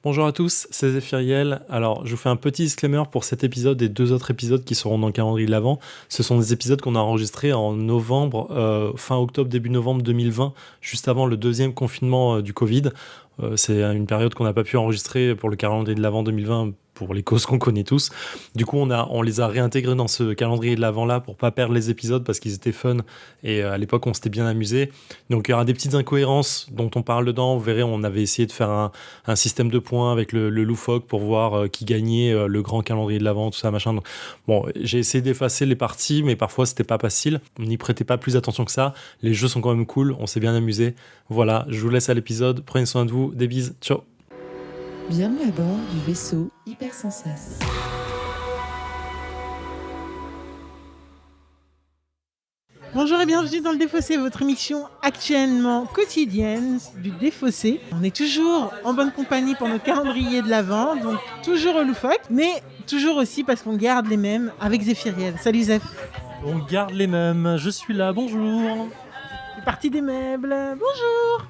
Bonjour à tous, c'est Zéphiriel. Alors, je vous fais un petit disclaimer pour cet épisode et 2 autres épisodes qui seront dans le calendrier de l'Avent. Ce sont des épisodes qu'on a enregistrés en novembre, fin octobre, début novembre 2020, juste avant le deuxième confinement du Covid. C'est une période qu'on n'a pas pu enregistrer pour le calendrier de l'Avent 2020 pour les causes qu'on connaît tous. Du coup, on les a réintégrés dans ce calendrier de l'Avent-là pour pas perdre les épisodes parce qu'ils étaient fun et à l'époque, on s'était bien amusé. Donc, il y aura des petites incohérences dont on parle dedans. Vous verrez, on avait essayé de faire un système de points avec le loufoque pour voir qui gagnait le grand calendrier de l'Avent, tout ça, machin. Donc, bon, j'ai essayé d'effacer les parties, mais parfois, c'était pas facile. N'y prêtez pas plus attention que ça. Les jeux sont quand même cool, on s'est bien amusé. Voilà, je vous laisse à l'épisode. Prenez soin de vous. Des bises. Ciao. Bienvenue à bord du vaisseau Hypersensas. Bonjour et bienvenue dans le Défaussé, votre émission actuellement quotidienne du Défaussé. On est toujours en bonne compagnie pour notre calendrier de l'Avent, donc toujours au loufoque, mais toujours aussi parce qu'on garde les mêmes avec Zéphiriel. Salut Zéph. On garde les mêmes. Je suis là. Bonjour. C'est parti des meubles. Bonjour.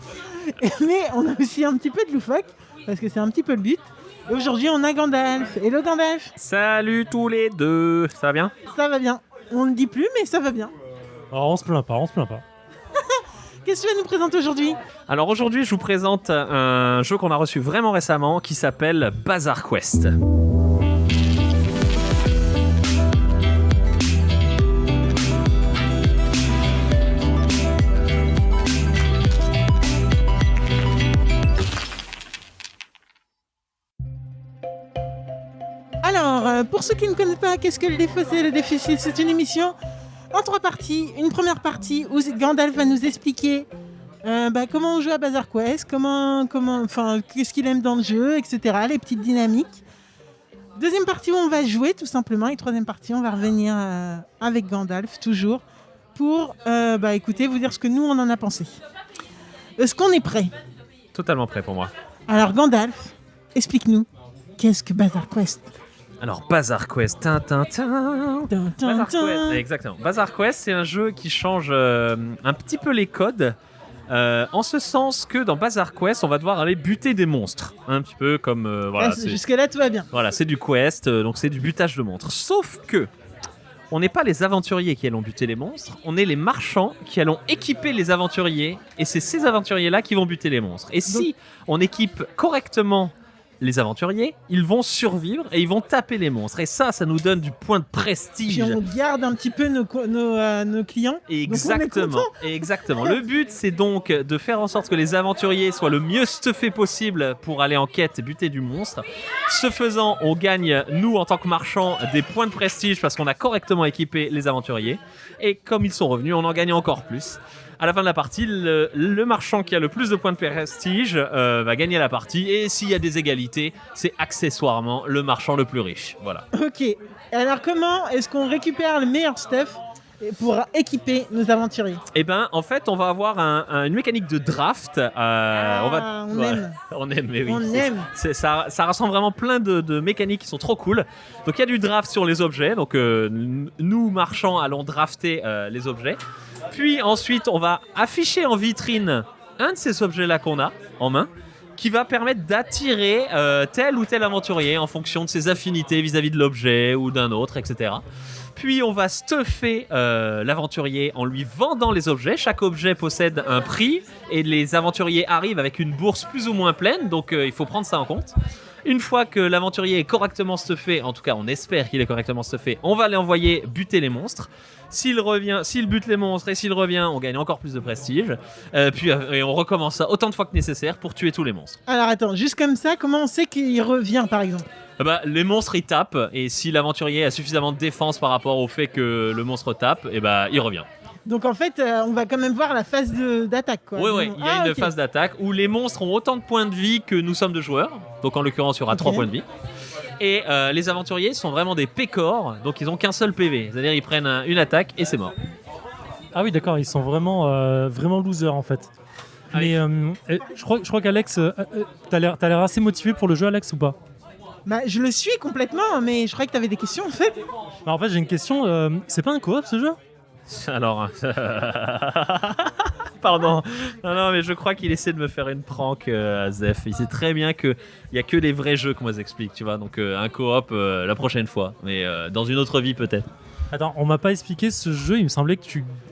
Mais on a aussi un petit peu de loufoque, parce que c'est un petit peu le but. Et aujourd'hui, on a Gandalf. Hello Gandalf. Salut tous les deux, ça va bien ? Ça va bien. On ne dit plus, mais ça va bien. Alors, on se plaint pas. Qu'est-ce que tu vas nous présenter aujourd'hui ? Alors aujourd'hui, je vous présente un jeu qu'on a reçu vraiment récemment qui s'appelle Bazaar Quest. Alors, pour ceux qui ne connaissent pas, qu'est-ce que le Défaussé ? Le Défaussé, c'est une émission en 3 parties. Une première partie où Gandalf va nous expliquer comment on joue à Bazaar Quest, qu'est-ce qu'il aime dans le jeu, etc. Les petites dynamiques. Deuxième partie où on va jouer tout simplement. Et troisième partie, on va revenir avec Gandalf, toujours, pour écoutez, vous dire ce que nous, on en a pensé. Est-ce qu'on est prêt ? Totalement prêt pour moi. Alors Gandalf, explique-nous, qu'est-ce que Bazaar Quest ? Alors Bazaar Quest, Bazaar Quest, exactement. Bazaar Quest, c'est un jeu qui change un petit peu les codes, en ce sens que dans Bazaar Quest, on va devoir aller buter des monstres, un petit peu comme jusque-là, tout va bien. Voilà, c'est du quest, donc c'est du butage de monstres. Sauf que on n'est pas les aventuriers qui allons buter les monstres, on est les marchands qui allons équiper les aventuriers, et c'est ces aventuriers-là qui vont buter les monstres. Et si on équipe correctement les aventuriers, ils vont survivre et ils vont taper les monstres. Et ça nous donne du point de prestige. Puis on garde un petit peu nos clients. Exactement. Le but, c'est donc de faire en sorte que les aventuriers soient le mieux stuffés possible pour aller en quête et buter du monstre. Ce faisant, on gagne, nous, en tant que marchands, des points de prestige parce qu'on a correctement équipé les aventuriers. Et comme ils sont revenus, on en gagne encore plus. À la fin de la partie, le marchand qui a le plus de points de prestige va gagner la partie. Et s'il y a des égalités, c'est accessoirement le marchand le plus riche. Voilà. Ok. Alors comment est-ce qu'on récupère le meilleur stuff pour équiper nos aventuriers ? Eh ben, en fait, on va avoir une mécanique de draft. On aime. On aime, mais oui. On aime. Ça rassemble vraiment plein de mécaniques qui sont trop cool. Donc, il y a du draft sur les objets. Donc, nous, marchands, allons drafter les objets. Puis ensuite, on va afficher en vitrine un de ces objets-là qu'on a en main, qui va permettre d'attirer tel ou tel aventurier en fonction de ses affinités vis-à-vis de l'objet ou d'un autre, etc. Puis on va stuffer l'aventurier en lui vendant les objets. Chaque objet possède un prix et les aventuriers arrivent avec une bourse plus ou moins pleine, donc il faut prendre ça en compte. Une fois que l'aventurier est correctement stuffé, en tout cas on espère qu'il est correctement stuffé, on va l'envoyer buter les monstres. S'il bute les monstres et s'il revient, on gagne encore plus de prestige. Et on recommence ça autant de fois que nécessaire pour tuer tous les monstres. Alors attends, juste comme ça, comment on sait qu'il revient par exemple ? Les monstres ils tapent et si l'aventurier a suffisamment de défense par rapport au fait que le monstre tape, il revient. Donc en fait, on va quand même voir la phase d'attaque, quoi. Oui, il y a une phase d'attaque où les monstres ont autant de points de vie que nous sommes de joueurs. Donc en l'occurrence, il y aura 3 points de vie. Et les aventuriers sont vraiment des pécores, donc ils ont qu'un seul PV. C'est-à-dire ils prennent une attaque et c'est mort. Ah oui, d'accord, ils sont vraiment losers en fait. Mais je crois qu'Alex, t'as l'air assez motivé pour le jeu, Alex, ou pas ? Je le suis complètement, mais je croyais que t'avais des questions en fait. En fait, j'ai une question. C'est pas un coop ce jeu ? Alors, Pardon. Non, mais je crois qu'il essaie de me faire une prank, Zef. Il sait très bien qu'il n'y a que les vrais jeux qu'on vous explique, tu vois. Donc un coop la prochaine fois, mais dans une autre vie peut-être. Attends, on m'a pas expliqué ce jeu. Il me semblait que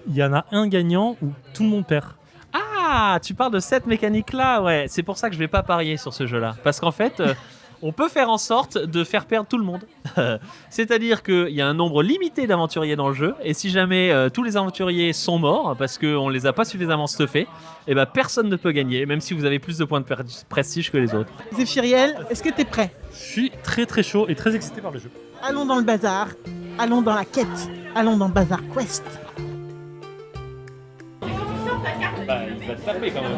il y en a un gagnant où tout le monde perd. Ah, tu parles de cette mécanique-là, ouais. C'est pour ça que je vais pas parier sur ce jeu-là. Parce qu'en fait, on peut faire en sorte de faire perdre tout le monde. C'est-à-dire qu'il y a un nombre limité d'aventuriers dans le jeu, et si jamais tous les aventuriers sont morts, parce qu'on les a pas suffisamment stuffés, et ben personne ne peut gagner, même si vous avez plus de points de prestige que les autres. Zéphiriel, est-ce que t'es prêt? Je suis très très chaud et très excité par le jeu. Allons dans le bazar, allons dans la quête, allons dans Bazar Quest. Bah, il va te taper quand même.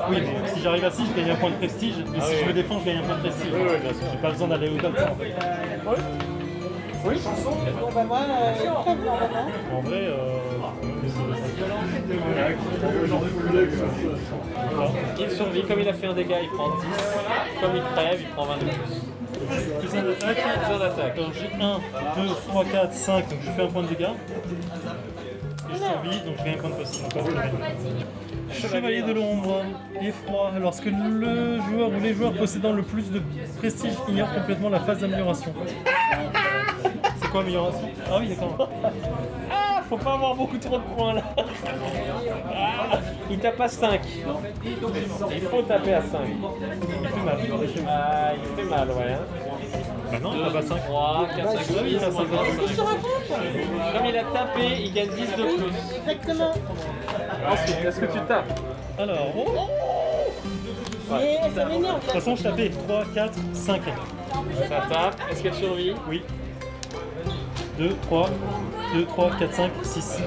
Oui, mais si j'arrive à 6, je gagne un point de prestige. Et si je me défends, je gagne un point de prestige. Oui, bien sûr. J'ai pas besoin d'aller au-delà de ça. En fait. Oui. Bon bah moi, En vrai, Il survit, comme il a fait un dégât, il prend 10. Comme il crève, il prend 20 de plus. plus un d'attaque. Plus un d'attaque. Alors j'ai 1, 2, 3, 4, 5, donc je fais un point de dégâts. Et je survis, donc je gagne un point de prestige. Chevalier de l'ombre, effroi. Lorsque le joueur ou les joueurs possédant le plus de prestige ignorent complètement la phase d'amélioration. C'est quoi amélioration? Ah oui, d'accord. Ah, faut pas avoir beaucoup trop de points là. Ah, il tape à 5. Il faut taper à 5. Il fait mal. Ah, il fait mal, ouais. Hein. Bah non, il tape à 5. 3, 4, 5, 6, oui, ça, 7, 8, qu'est-ce que je te raconte? Comme il a tapé, il gagne 10 de plus. Exactement. Ensuite, est-ce que tu tapes? Alors, Mais ça m'énerve. de toute façon, je tapais 3, 4, 5. Ça tape. Est-ce qu'elle survit? Oui. 2, 3, 4, 5, 6.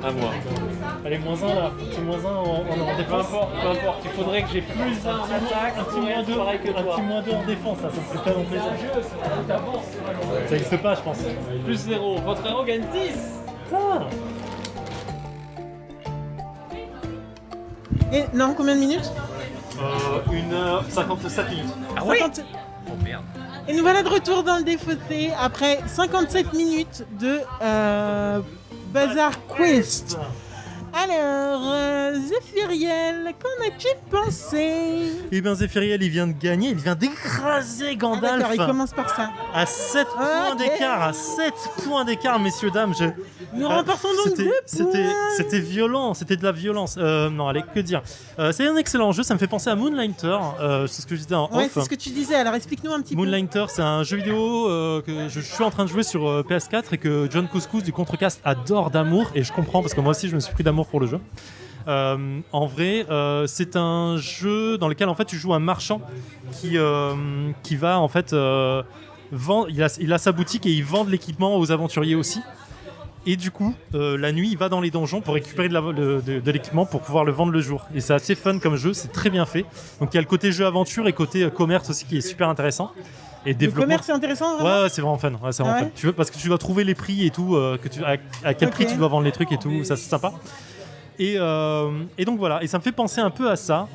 À moi. Allez, moins 1 là. Petit moins 1 en Peu défense. importe. Il faudrait que j'ai plus 1 en attaque. Un petit moins 2 pareil que un toi. petit moins 2 en défense, là, ça me fait tellement plaisir. Ça n'existe pas, je pense. Plus 0. Votre héros gagne 10. Putain. Et non, combien de minutes? 1h57 minutes. Ah oui. 50. Oh merde. Et nous voilà de retour dans le défaussé après 57 minutes de Bazar Quest. Alors, Zéphiriel, qu'en as-tu pensé? Eh bien, Zéphiriel, il vient de gagner, il vient d'écraser Ah Gandalf d'accord, il commence par ça. à 7 points Ok. d'écart, messieurs, dames. Nous remportons donc 2 points. C'était violent, c'était de la violence. Non, allez, que dire. C'est un excellent jeu, ça me fait penser à Moonlighter, c'est ce que je disais en Ouais, off. c'est ce que tu disais, alors explique-nous un petit peu. Moonlighter, c'est un jeu vidéo que je suis en train de jouer sur PS4 et que John Couscous du Contrecast adore d'amour, et je comprends parce que moi aussi je me suis pris d'amour pour le jeu. En vrai, c'est un jeu dans lequel en fait tu joues un marchand qui va en fait vendre. Il a sa boutique et il vend de l'équipement aux aventuriers aussi. Et du coup, la nuit, il va dans les donjons pour récupérer de l'équipement pour pouvoir le vendre le jour. Et c'est assez fun comme jeu, c'est très bien fait. Donc il y a le côté jeu aventure et côté commerce aussi qui est super intéressant. Et Le développement. commerce c'est intéressant vraiment. Ouais, c'est vraiment fun. Ouais, c'est vraiment Ah ouais fun. Tu veux, parce que tu dois trouver les prix et tout, à quel prix Ok. tu dois vendre les trucs et tout, ça c'est sympa. Et donc voilà, et ça me fait penser un peu à ça.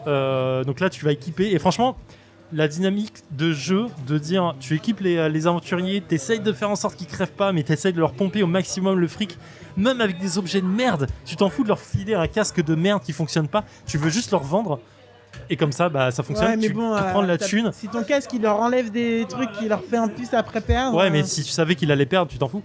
Donc là, tu vas équiper, et franchement, la dynamique de jeu, de dire tu équipes les aventuriers, t'essayes de faire en sorte qu'ils crèvent pas, mais t'essayes de leur pomper au maximum le fric, même avec des objets de merde. Tu t'en fous de leur filer un casque de merde qui fonctionne pas, tu veux juste leur vendre. Et comme ça, bah, ça fonctionne, Ouais, mais tu bon, prends de la thune. si ton casque il leur enlève des trucs qui leur fait un plus après perdre. Ouais, mais si tu savais qu'il allait perdre, tu t'en fous.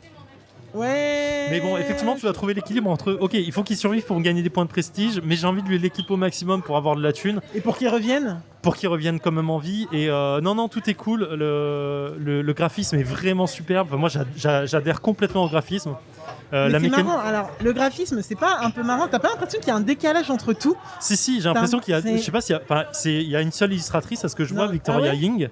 Ouais. Mais bon, effectivement, tu dois trouver l'équilibre entre ok, il faut qu'il survive pour gagner des points de prestige, mais j'ai envie de lui l'équiper au maximum pour avoir de la thune, Et pour qu'ils reviennent. pour qu'il revienne quand même en vie. Et non, tout est cool. Le graphisme est vraiment superbe. Enfin, moi, j'adhère complètement au graphisme. Mais La c'est mécanique. marrant. Alors, le graphisme, c'est pas un peu marrant? T'as pas l'impression qu'il y a un décalage entre tout? Si, j'ai l'impression qu'il y a. c'est- Je sais pas s'il y a. Enfin, il y a une seule illustratrice, à ce que je Non, vois, Victoria ah ouais Ying.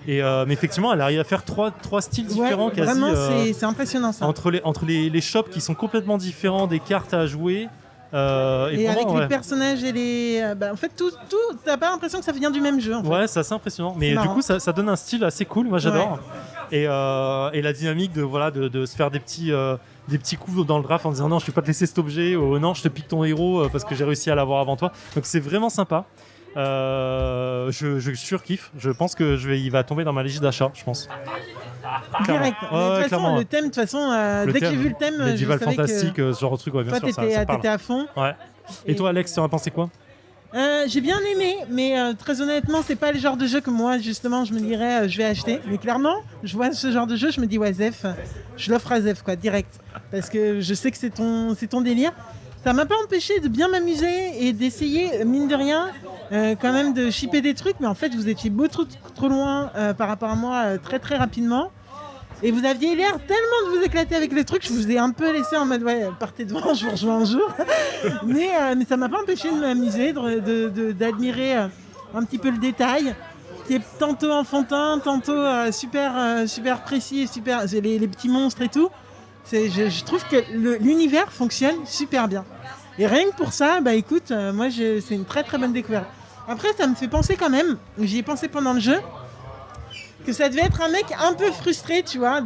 Et mais effectivement, elle arrive à faire trois styles différents Ouais, quasi. vraiment, c'est impressionnant ça. entre les shops qui sont complètement différents, des cartes à jouer. Et vraiment, avec ouais. les personnages et les. Bah, en fait, tout, t'as pas l'impression que ça vient du même jeu. En fait. Ouais, c'est assez impressionnant. Mais C'est du marrant. coup, ça donne un style assez cool. Moi, j'adore. Et la dynamique de se faire des petits coups dans le draft en disant non, je vais pas te laisser cet objet, ou non, je te pique ton héros parce que j'ai réussi à l'avoir avant toi. Donc, c'est vraiment sympa. Je surkiffe. Je pense que il va tomber dans ma liste d'achat, je pense. Direct. Mais de toute façon, clairement. le thème, de toute façon, Le dès que thème, j'ai vu le thème, je médiéval savais fantastique, que ce genre de truc, ouais, bien toi, sûr, ça parle. t'étais à fond. Ouais. Et toi, Alex, tu en as pensé quoi? J'ai bien aimé, mais très honnêtement, c'est pas le genre de jeu que moi, justement, je me dirais, je vais acheter. Mais clairement, je vois ce genre de jeu, je me dis, ouais, Zef, je l'offre à Zef, quoi, direct. Parce que je sais que c'est ton délire. Ça m'a pas empêché de bien m'amuser et d'essayer, mine de rien, quand même de shipper des trucs. Mais en fait, vous étiez beaucoup trop loin par rapport à moi très très rapidement. Et vous aviez l'air tellement de vous éclater avec les trucs, je vous ai un peu laissé en mode ouais, partez devant, je vous rejoins un jour. mais ça m'a pas empêché de m'amuser, d'admirer un petit peu le détail, qui est tantôt enfantin, tantôt super précis, super les petits monstres et tout. Je trouve que l'univers fonctionne super bien. Et rien que pour ça, bah écoute, moi c'est une très très bonne découverte. Après, ça me fait penser quand même, j'y ai pensé pendant le jeu, que ça devait être un mec un peu frustré, tu vois, en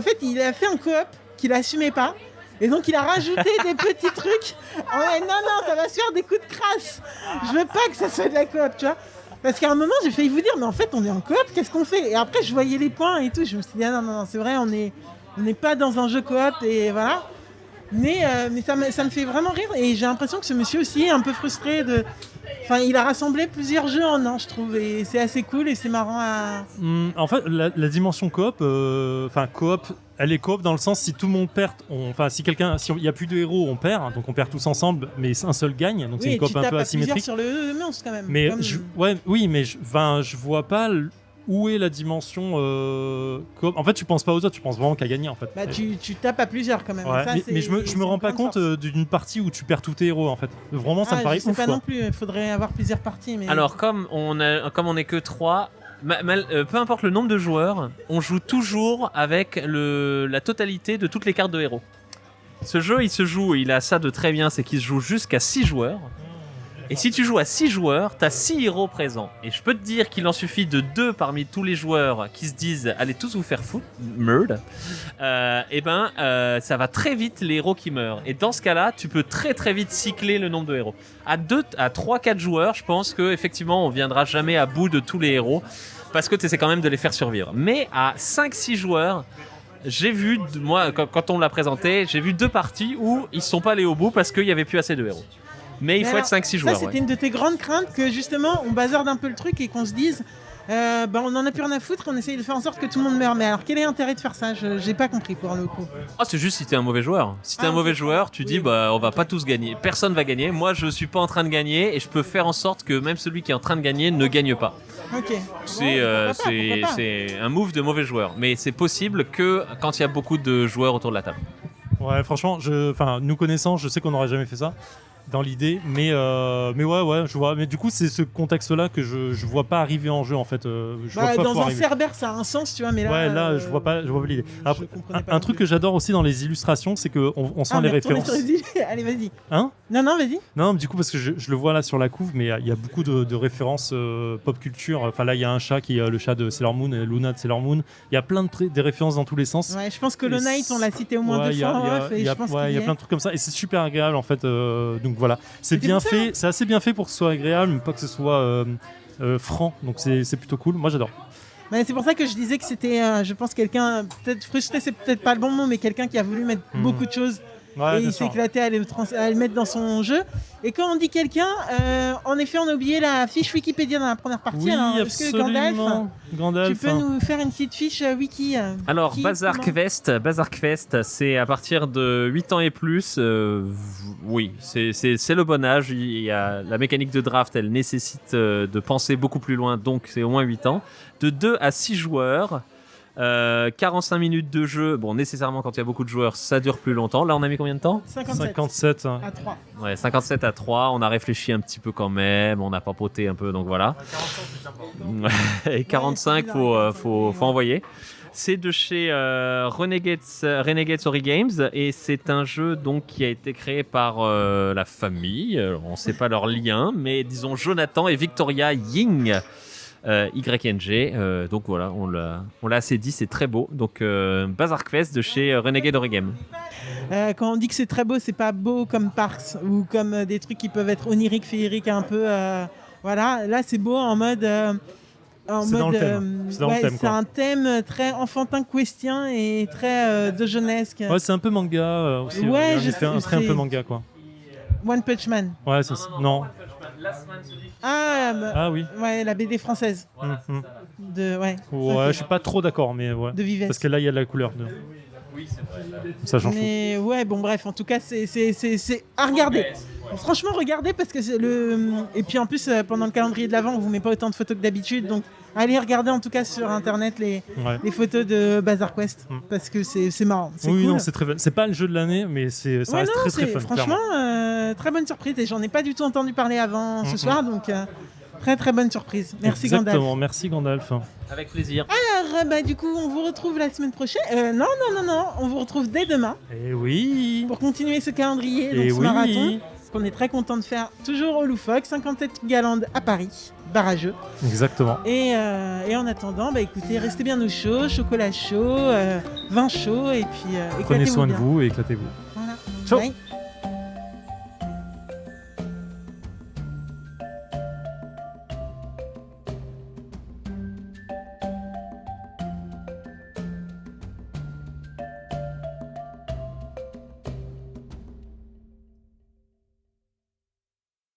fait, il a fait un coop qu'il assumait pas, et donc il a rajouté des petits trucs. Ouais, non, ça va se faire des coups de crasse. Je veux pas que ça soit de la coop, tu vois. Parce qu'à un moment, j'ai failli vous dire, mais en fait, on est en coop, qu'est-ce qu'on fait? Et après, je voyais les points et tout, je me suis dit, ah non, c'est vrai, on n'est pas dans un jeu coop, et voilà. Mais ça me fait vraiment rire, et j'ai l'impression que ce monsieur aussi est un peu frustré de... Enfin, il a rassemblé plusieurs jeux en un, je trouve, et c'est assez cool et c'est marrant à... En fait, la dimension coop, coop, elle est coop dans le sens si tout le monde perd, s'il n'y a plus de héros, on perd, hein, donc on perd tous ensemble, mais un seul gagne, donc c'est une coop un peu asymétrique. Sur le monstre quand même. Mais je vois pas où est la dimension coop. En fait, tu penses pas aux autres, tu penses vraiment qu'à gagner en fait. Bah, tu tapes à plusieurs quand même. Ouais, ça, mais je me rends pas compte d'une partie où tu perds tous tes héros en fait. Vraiment, ça me paraît je sais ouf. pas Quoi. non plus, il faudrait avoir plusieurs parties. Mais... Alors, comme on est que 3, peu importe le nombre de joueurs, on joue toujours avec la totalité de toutes les cartes de héros. Ce jeu, il a ça de très bien, c'est qu'il se joue jusqu'à 6 joueurs. Et si tu joues à 6 joueurs, t'as 6 héros présents. Et je peux te dire qu'il en suffit de 2 parmi tous les joueurs qui se disent allez tous vous faire foutre, merde. Ça va très vite les héros qui meurent. Et dans ce cas-là, tu peux très très vite cycler le nombre de héros. À 3-4 joueurs, je pense que effectivement, on viendra jamais à bout de tous les héros parce que tu essaies quand même de les faire survivre. Mais à 5-6 joueurs, j'ai vu, moi, quand on me l'a présenté, j'ai vu 2 parties où ils ne sont pas allés au bout parce qu'il n'y avait plus assez de héros. Mais il faut être 5-6 joueurs. Ça, c'était une de tes grandes craintes que justement on bazarde un peu le truc et qu'on se dise on en a plus rien à foutre, on essaye de faire en sorte que tout le monde meure. Mais alors quel est l'intérêt de faire ça? J'ai pas compris pour le coup. C'est juste si t'es un mauvais joueur. Si t'es un mauvais joueur, tu dis on va pas tous gagner. Personne va gagner. Moi je suis pas en train de gagner et je peux faire en sorte que même celui qui est en train de gagner ne gagne pas. Ok. C'est un move de mauvais joueur. Mais c'est possible que quand il y a beaucoup de joueurs autour de la table. Ouais, franchement, nous connaissant, je sais qu'on n'aurait jamais fait ça. Dans l'idée, mais ouais, je vois. Mais du coup, c'est ce contexte-là que je vois pas arriver en jeu en fait. Dans un Cerbère, ça a un sens, tu vois, mais là. Ouais, là, je vois pas l'idée. Après, un truc que j'adore aussi dans les illustrations, c'est que on sent les références. Allez, vas-y. Hein? Non, vas-y. Non, du coup, parce que je le vois là sur la couve, mais il y a beaucoup de références pop culture. Enfin, là, il y a un chat qui est le chat de Sailor Moon, et Luna de Sailor Moon. Il y a plein des références dans tous les sens. Ouais, je pense que le Knight, on l'a cité au moins 2 fois. Il y a plein de trucs comme ça, et c'est super agréable en fait. Donc voilà, c'est bien fait, c'est assez bien fait pour que ce soit agréable, mais pas que ce soit franc. Donc c'est plutôt cool. Moi, j'adore. Mais c'est pour ça que je disais que c'était, je pense, quelqu'un, peut-être frustré, c'est peut-être pas le bon mot, mais quelqu'un qui a voulu mettre beaucoup de choses. Et il s'est éclaté à le mettre dans son jeu. Et quand on dit quelqu'un, en effet, on a oublié la fiche Wikipédia dans la première partie. Oui, alors, absolument. Gandalf, tu peux nous faire une petite fiche wiki Alors, Bazar Quest, c'est à partir de 8 ans et plus. Oui, c'est le bon âge. La mécanique de draft, elle nécessite de penser beaucoup plus loin, donc c'est au moins 8 ans. De 2 à 6 joueurs. 45 minutes de jeu. Bon, nécessairement, quand il y a beaucoup de joueurs, ça dure plus longtemps. Là, on a mis combien de temps? 57 à 3. Ouais, 57 à 3. On a réfléchi un petit peu quand même. On a papoté un peu, donc voilà. 45, et 45, faut envoyer. C'est de chez Renegades Ori Games et c'est un jeu donc qui a été créé par la famille. On ne sait pas leur lien, mais disons Jonathan et Victoria Ying. YNG, donc voilà, on l'a assez dit, c'est très beau. Donc Bazar Quest de chez Renegade Ori Games. Quand on dit que c'est très beau, c'est pas beau comme Parks ou comme des trucs qui peuvent être oniriques, féeriques un peu. Voilà, là c'est beau en mode en C'est dans mode, le thème. C'est dans le thème, c'est quoi. un thème très enfantin questien et très de jeunesse. Ouais, c'est un peu manga aussi. Ouais, il je fait un sais, trait un peu c'est- manga, quoi. One Punch Man. Ouais, c'est ça. Non. Ah, Ah oui. ouais, la BD française. Mhm. Ouais, Ouais, ok. je suis pas trop d'accord, mais ouais. De Vives. Parce que là, il y a de la couleur. Ça change tout. Mais ouais, bon, bref, en tout cas, c'est à regarder. Franchement, regardez parce que c'est le. Et puis en plus, pendant le calendrier de l'Avent, on vous met pas autant de photos que d'habitude. Donc, allez regarder en tout cas sur internet les photos de Bazar Quest parce que c'est marrant. C'est Oui, cool. non, c'est très fun. C'est pas le jeu de l'année, mais ça Ouais, reste non, très très c'est- fun. franchement, très bonne surprise. Et j'en ai pas du tout entendu parler avant ce soir. Donc, très très bonne surprise. Merci Exactement. Gandalf. Merci Gandalf. Avec plaisir. Alors, bah, du coup, on vous retrouve la semaine prochaine. Non, on vous retrouve dès demain Et oui. pour continuer ce calendrier, donc Et ce oui. marathon. Qu'on est très content de faire toujours au Loufoque, 57 Galande à Paris, barrageux. Exactement. Et en attendant, bah écoutez, restez bien au chaud, chocolat chaud, vin chaud, et puis Prenez éclatez-vous soin de bien. vous et éclatez-vous. Voilà. Ciao. Bye.